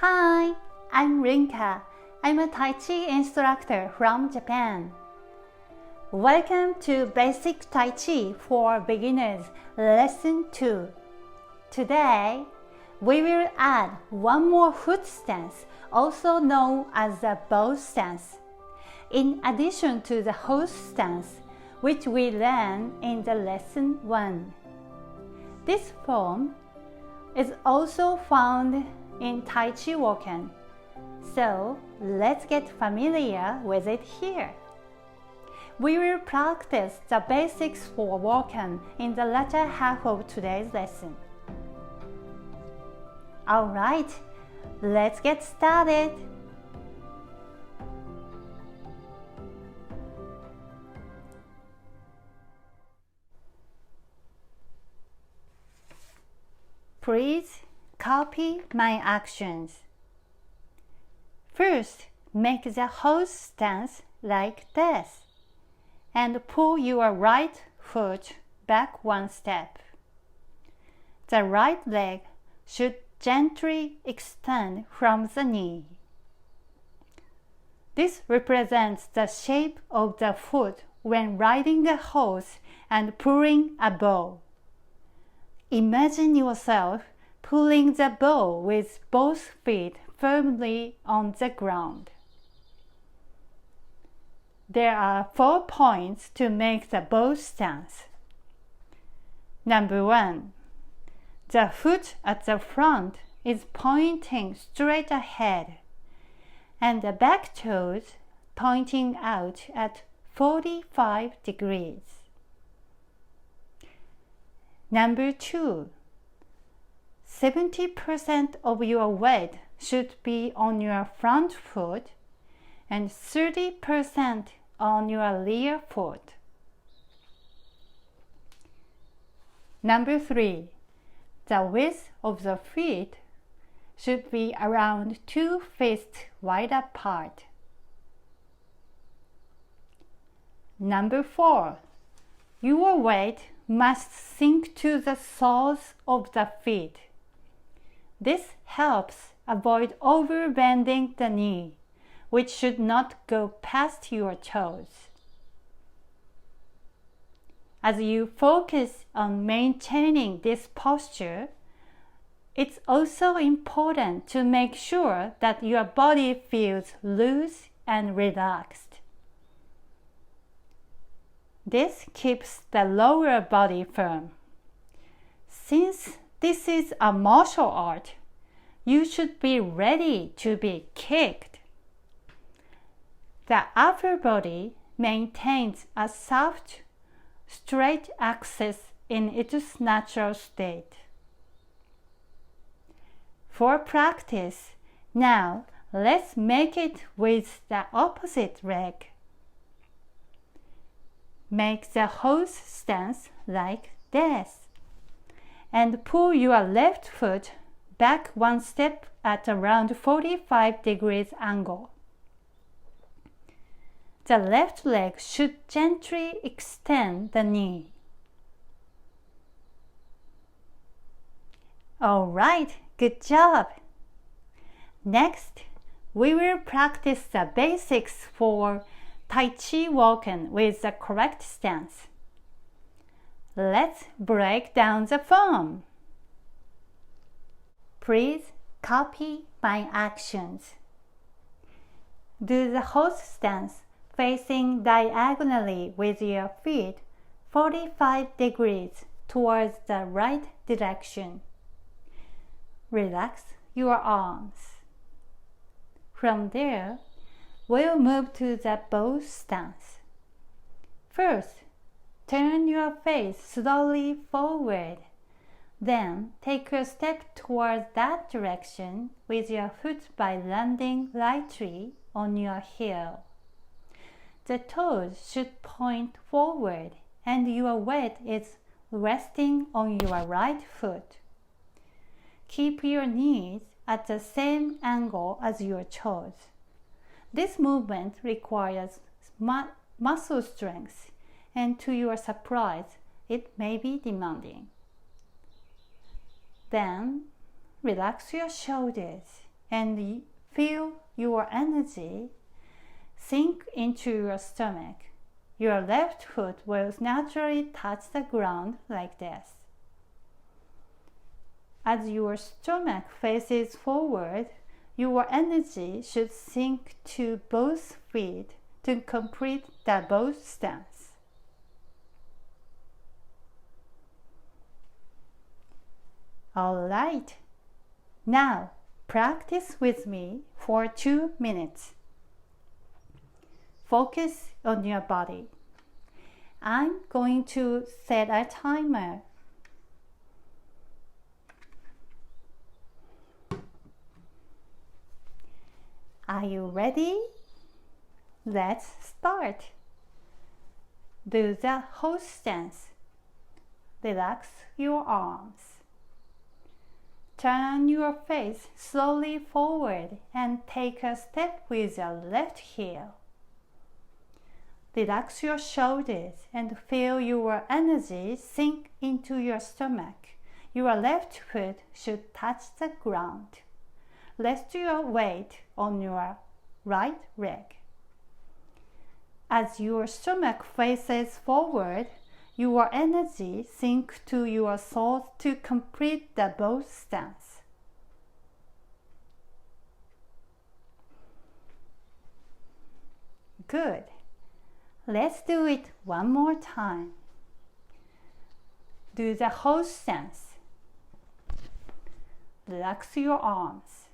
Hi, I'm Rinka. I'm a Tai Chi instructor from Japan. Welcome to Basic Tai Chi for Beginners Lesson 2. Today, we will add one more foot stance, also known as the bow stance, in addition to the horse stance, which we learned in the Lesson 1. This form is also found in Tai Chi Woken, so let's get familiar with it here. We will practice the basics for Woken in the latter half of today's lesson. Alright, let's get started. Please copy my actions. First, make the horse stance like this and pull your right foot back one step. The right leg should gently extend from the knee. This represents the shape of the foot when riding a horse and pulling a bow. Imagine yourself pulling the bow with both feet firmly on the ground. There are 4 points to make the bow stance. Number 1. The foot at the front is pointing straight ahead, and the back toes pointing out at 45 degrees. Number 2. 70% of your weight should be on your front foot and 30% on your rear foot. Number 3. The width of the feet should be around 2 fists wide apart. Number 4. Your weight must sink to the soles of the feet. This helps avoid overbending the knee, which should not go past your toes. As you focus on maintaining this posture, it's also important to make sure that your body feels loose and relaxed. This keeps the lower body firm. Since this is a martial art, you should be ready to be kicked. The upper body maintains a soft, straight axis in its natural state. For practice, now let's make it with the opposite leg. Make the horse stance like this, and pull your left foot back one step at around 45 degrees angle. The left leg should gently extend the knee. Alright, good job! Next, we will practice the basics for Tai Chi Woken with the correct stance. Let's break down the form. Please copy my actions. Do the horse stance facing diagonally with your feet 45 degrees towards the right direction. Relax your arms. From there, we'll move to the bow stance. First, turn your face slowly forward. Then, take a step towards that direction with your foot by landing lightly on your heel. The toes should point forward and your weight is resting on your right foot. Keep your knees at the same angle as your toes. This movement requires muscle strength, and to your surprise, it may be demanding. Then, relax your shoulders and feel your energy sink into your stomach. Your left foot will naturally touch the ground like this. As your stomach faces forward, your energy should sink to both feet to complete the bow stance. Alright, now practice with me for 2 minutes. Focus on your body. I'm going to set a timer. Are you ready? Let's start. Do the horse stance. Relax your arms. Turn your face slowly forward and take a step with your left heel. Relax your shoulders and feel your energy sink into your stomach. Your left foot should touch the ground. Rest your weight on your right leg. As your stomach faces forward, your energy sinks to your soles to complete the bow stance. Good. Let's do it one more time. Do the horse stance. Relax your arms.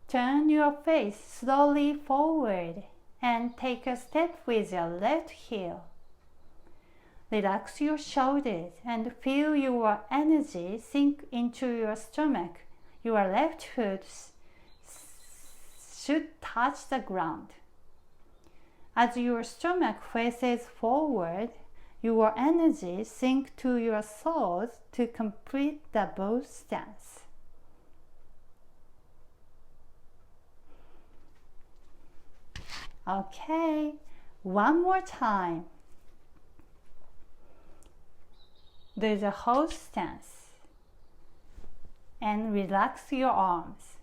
Turn your face slowly forward and take a step with your left heel. Relax your shoulders and feel your energy sink into your stomach. Your left foot should touch the ground. As your stomach faces forward, your energy sinks to your soles to complete the bow stance. Okay, one more time. Do the horse stance and relax your arms.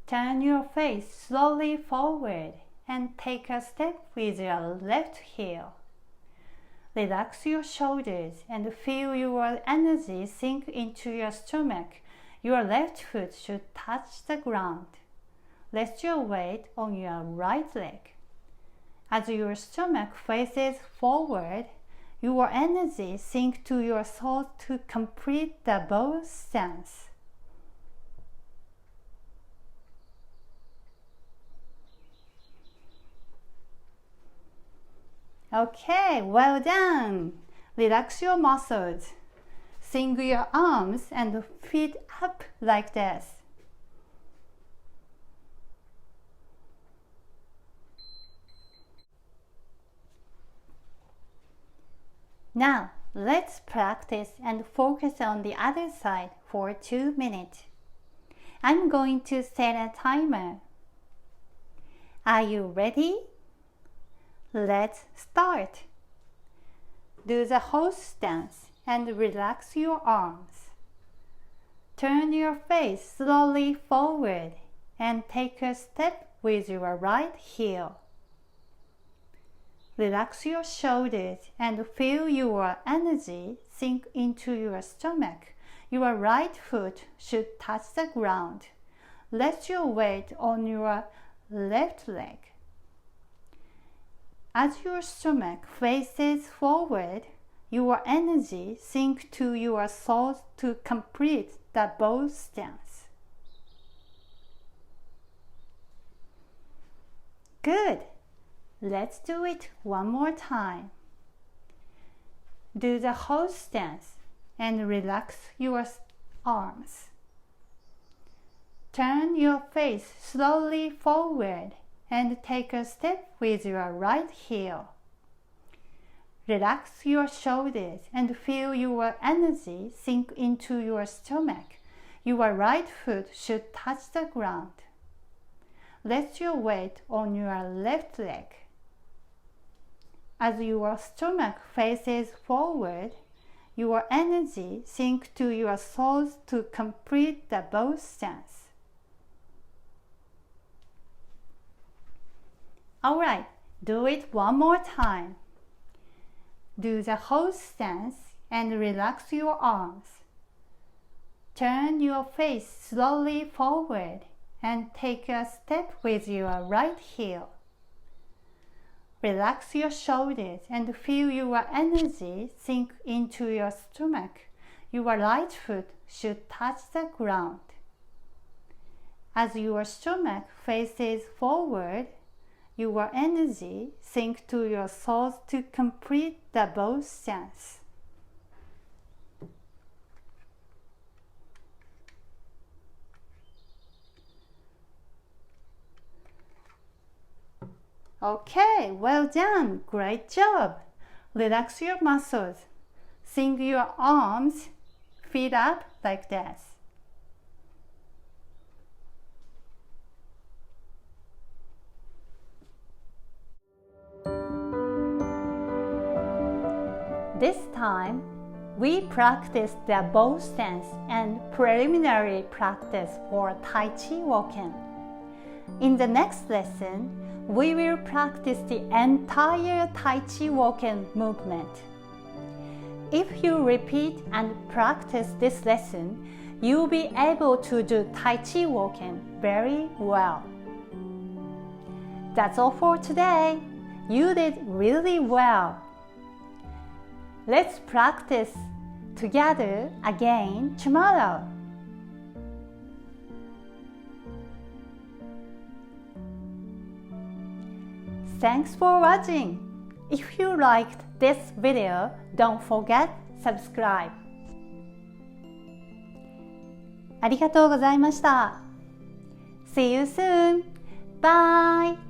Turn your face slowly forward and take a step with your left heel. Relax your shoulders and feel your energy sink into your stomach. Your left foot should touch the ground. Rest your weight on your right leg. As your stomach faces forward, your energy sinks to your soles to complete the bow stance. Okay, well done. Relax your muscles. Swing your arms and feet up like this. Now, let's practice and focus on the other side for 2 minutes. I'm going to set a timer. Are you ready? Let's start. Do the horse stance and relax your arms. Turn your face slowly forward and take a step with your right heel. Relax your shoulders and feel your energy sink into your stomach. Your right foot should touch the ground. Rest your weight on your left leg. As your stomach faces forward, your energy sinks to your soles to complete the bow stance. Good. Let's do it one more time. Do the horse stance and relax your arms. Turn your face slowly forward and take a step with your right heel. Relax your shoulders and feel your energy sink into your stomach. Your right foot should touch the ground. Rest your weight on your left leg. As your stomach faces forward, your energy sink to your soles to complete the bow stance. Alright, do it one more time. Do the whole stance and relax your arms. Turn your face slowly forward and take a step with your right heel. Relax your shoulders and feel your energy sink into your stomach. Your right foot should touch the ground. As your stomach faces forward, your energy sink to your soles to complete the bow stance. Okay, well done. Great job. Relax your muscles. Sink your arms, feet up like this. This time, we practice the bow stance and preliminary practice for Tai Chi walking. In the next lesson, we will practice the entire Tai Chi walking movement. If you repeat and practice this lesson, you'll be able to do Tai Chi walking very well. That's all for today. You did really well. Let's practice together again tomorrow. Thanks for watching. If you liked this video, don't forget subscribe. ありがとうございました。See you soon. Bye.